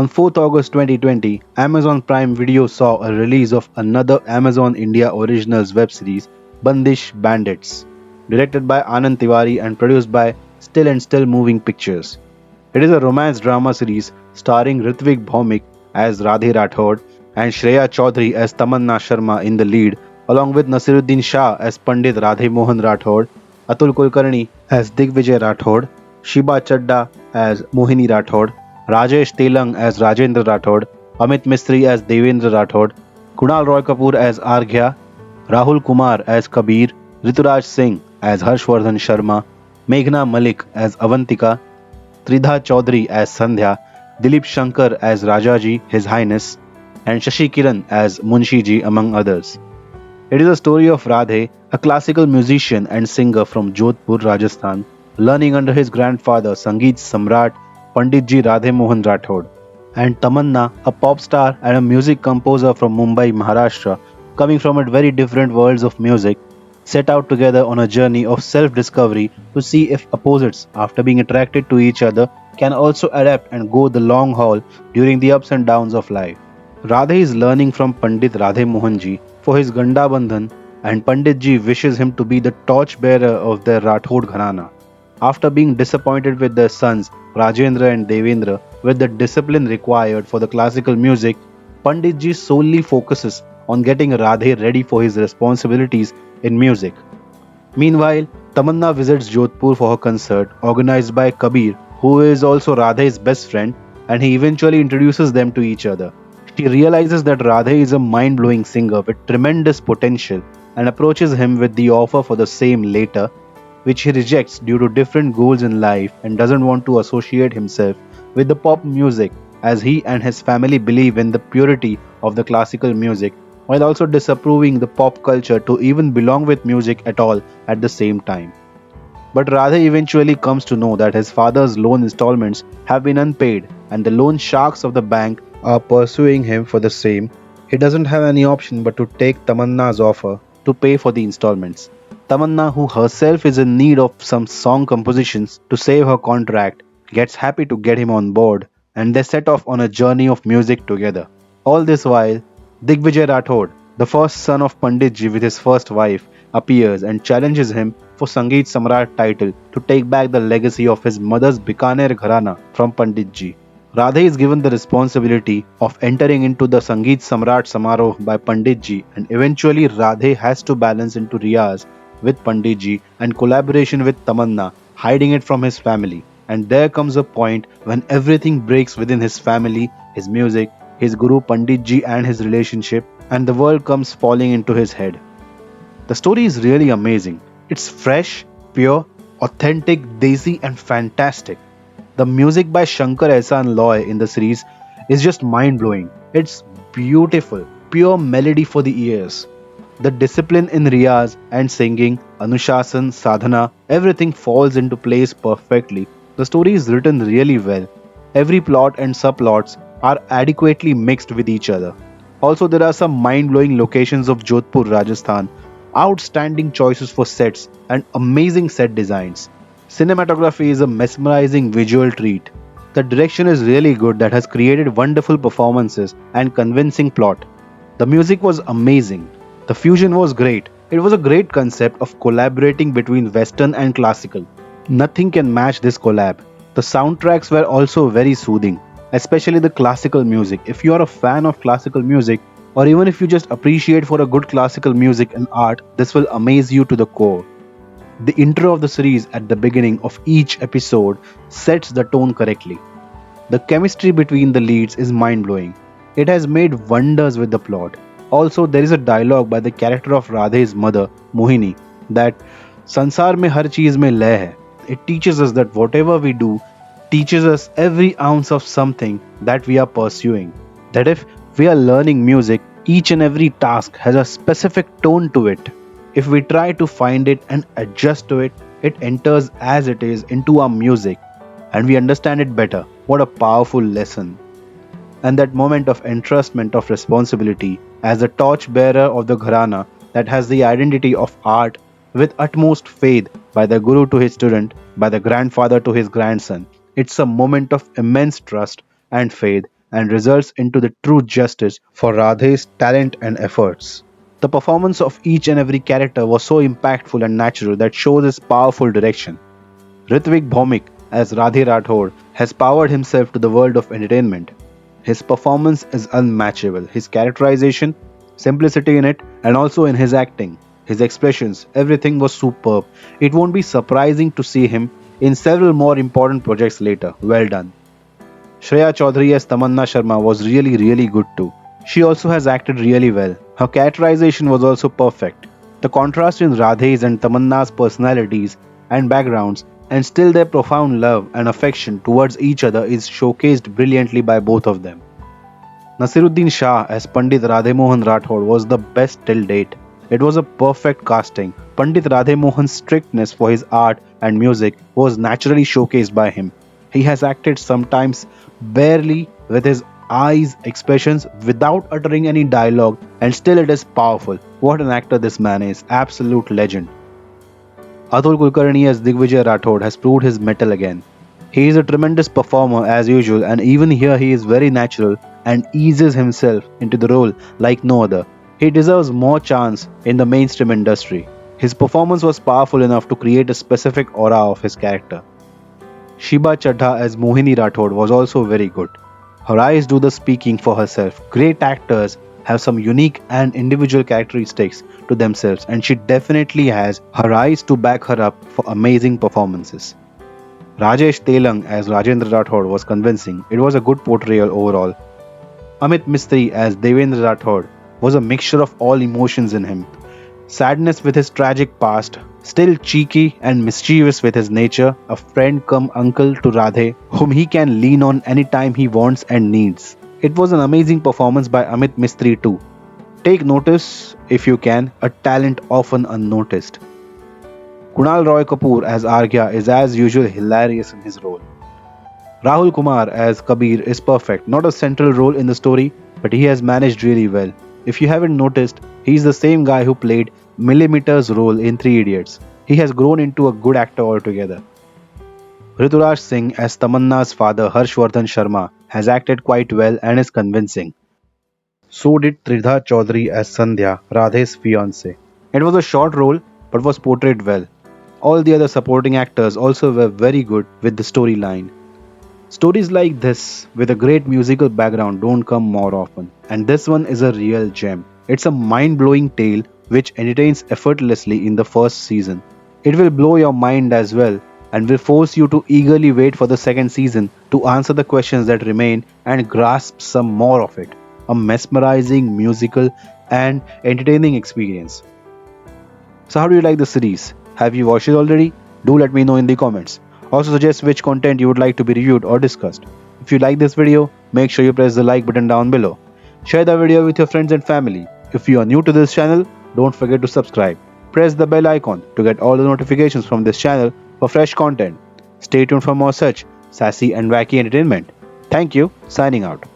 On 4th August 2020, Amazon Prime Video saw a release of another Amazon India Originals web series, Bandish Bandits, directed by Anand Tiwari and produced by Still and Still Moving Pictures. It is a romance drama series starring Ritwik Bhowmik as Radhe Rathod and Shreya Chaudhry as Tamanna Sharma in the lead, along with Naseeruddin Shah as Pandit Radhe Mohan Rathod, Atul Kulkarni as Digvijay Rathod, Shiba Chadda as Mohini Rathod, Rajesh Telang as Rajendra Rathod, Amit Mistry as Devendra Rathod, Kunal Roy Kapoor as Arghya, Rahul Kumar as Kabir, Rituraj Singh as Harshvardhan Sharma, Meghna Malik as Avantika, Tridha Chaudhary as Sandhya, Dilip Shankar as Rajaji, His Highness, and Shashi Kiran as Munshiji, among others. It is a story of Radhe, a classical musician and singer from Jodhpur, Rajasthan, learning under his grandfather Sangeet Samrat Panditji Radhe Mohan Rathod, and Tamanna, a pop star and a music composer from Mumbai, Maharashtra, coming from a very different worlds of music, set out together on a journey of self-discovery to see if opposites, after being attracted to each other, can also adapt and go the long haul during the ups and downs of life. Radhe is learning from Pandit Radhe Mohanji for his Ganda Bandhan, and Panditji wishes him to be the torchbearer of their Rathod gharana. After being disappointed with their sons Rajendra and Devendra with the discipline required for the classical music, Panditji solely focuses on getting Radhe ready for his responsibilities in music. Meanwhile, Tamanna visits Jodhpur for her concert organized by Kabir, who is also Radhe's best friend, and he eventually introduces them to each other. She realizes that Radhe is a mind blowing singer with tremendous potential and approaches him with the offer for the same later, which he rejects due to different goals in life and doesn't want to associate himself with the pop music as he and his family believe in the purity of the classical music while also disapproving the pop culture to even belong with music at all at the same time. But Radhe eventually comes to know that his father's loan installments have been unpaid and the loan sharks of the bank are pursuing him for the same. He doesn't have any option but to take Tamanna's offer to pay for the installments. Tamanna, who herself is in need of some song compositions to save her contract, gets happy to get him on board and they set off on a journey of music together. All this while, Digvijay Rathod, the first son of Panditji with his first wife, appears and challenges him for Sangeet Samrat title to take back the legacy of his mother's Bikaner gharana from Panditji. Radhe is given the responsibility of entering into the Sangeet Samrat Samaroh by Panditji, and eventually Radhe has to balance into Riyaz with Panditji and collaboration with Tamanna, hiding it from his family. And there comes a point when everything breaks within his family, his music, his guru Panditji and his relationship, and the world comes falling into his head. The story is really amazing. It's fresh, pure, authentic, desi, and fantastic. The music by Shankar Ehsaan Loy in the series is just mind blowing. It's beautiful, pure melody for the ears. The discipline in Riyaz and singing, Anushasan, Sadhana, everything falls into place perfectly. The story is written really well. Every plot and subplots are adequately mixed with each other. Also, there are some mind blowing locations of Jodhpur, Rajasthan, outstanding choices for sets, and amazing set designs. Cinematography is a mesmerizing visual treat. The direction is really good that has created wonderful performances and convincing plot. The music was amazing. The fusion was great. It was a great concept of collaborating between Western and classical. Nothing can match this collab. The soundtracks were also very soothing, especially the classical music. If you are a fan of classical music, or even if you just appreciate for a good classical music and art, this will amaze you to the core. The intro of the series at the beginning of each episode sets the tone correctly. The chemistry between the leads is mind blowing. It has made wonders with the plot. Also, there is a dialogue by the character of Radhe's mother, Mohini, that Sansar mein har cheez mein lay hai. It teaches us that whatever we do teaches us every ounce of something that we are pursuing. That if we are learning music, each and every task has a specific tone to it. If we try to find it and adjust to it, it enters as it is into our music and we understand it better. What a powerful lesson. And that moment of entrustment of responsibility as the torchbearer of the gharana that has the identity of art with utmost faith by the guru to his student, by the grandfather to his grandson. It's a moment of immense trust and faith and results into the true justice for Radhe's talent and efforts. The performance of each and every character was so impactful and natural that shows his powerful direction. Ritwik Bhowmik as Radhe Rathod has powered himself to the world of entertainment. His performance is unmatchable. His characterization, simplicity in it, and also in his acting, his expressions, everything was superb. It won't be surprising to see him in several more important projects later. Well done. Shreya Chaudhry as Tamanna Sharma was really good too. She also has acted really well. Her characterization was also perfect. The contrast in Radhe's and Tamanna's personalities and backgrounds, and still their profound love and affection towards each other, is showcased brilliantly by both of them. Naseeruddin Shah as Pandit Radhemohan Rathod was the best till date. It was a perfect casting. Pandit Radhemohan's strictness for his art and music was naturally showcased by him. He has acted sometimes barely with his eyes expressions without uttering any dialogue, and still it is powerful. What an actor this man is. Absolute legend. Atul Kulkarni as Digvijay Rathod has proved his mettle again. He is a tremendous performer as usual, and even here he is very natural and eases himself into the role like no other. He deserves more chance in the mainstream industry. His performance was powerful enough to create a specific aura of his character. Shiba Chadha as Mohini Rathod was also very good. Her eyes do the speaking for herself. Great actors have some unique and individual characteristics to themselves, and she definitely has her eyes to back her up for amazing performances. Rajesh Telang as Rajendra Rathod was convincing. It was a good portrayal overall. Amit Mistry as Devendra Rathod was a mixture of all emotions in him. Sadness with his tragic past, still cheeky and mischievous with his nature, a friend come uncle to Radhe, whom he can lean on anytime he wants and needs. It was an amazing performance by Amit Mistry too. Take notice, if you can, a talent often unnoticed. Kunal Roy Kapoor as Argya is as usual hilarious in his role. Rahul Kumar as Kabir is perfect, not a central role in the story, but he has managed really well. If you haven't noticed, he's the same guy who played Millimeter's role in Three Idiots. He has grown into a good actor altogether. Rituraj Singh as Tamanna's father Harshvardhan Sharma has acted quite well and is convincing. So did Tridha Chaudhary as Sandhya, Radhe's fiancée. It was a short role but was portrayed well. All the other supporting actors also were very good with the storyline. Stories like this, with a great musical background, don't come more often, and this one is a real gem. It's a mind blowing tale which entertains effortlessly in the first season. It will blow your mind as well and will force you to eagerly wait for the second season to answer the questions that remain and grasp some more of it. A mesmerizing, musical, and entertaining experience. So, how do you like the series? Have you watched it already? Do let me know in the comments. Also suggest which content you would like to be reviewed or discussed. If you like this video, make sure you press the like button down below. Share the video with your friends and family. If you are new to this channel, don't forget to subscribe. Press the bell icon to get all the notifications from this channel for fresh content. Stay tuned for more such sassy and wacky entertainment. Thank you, signing out.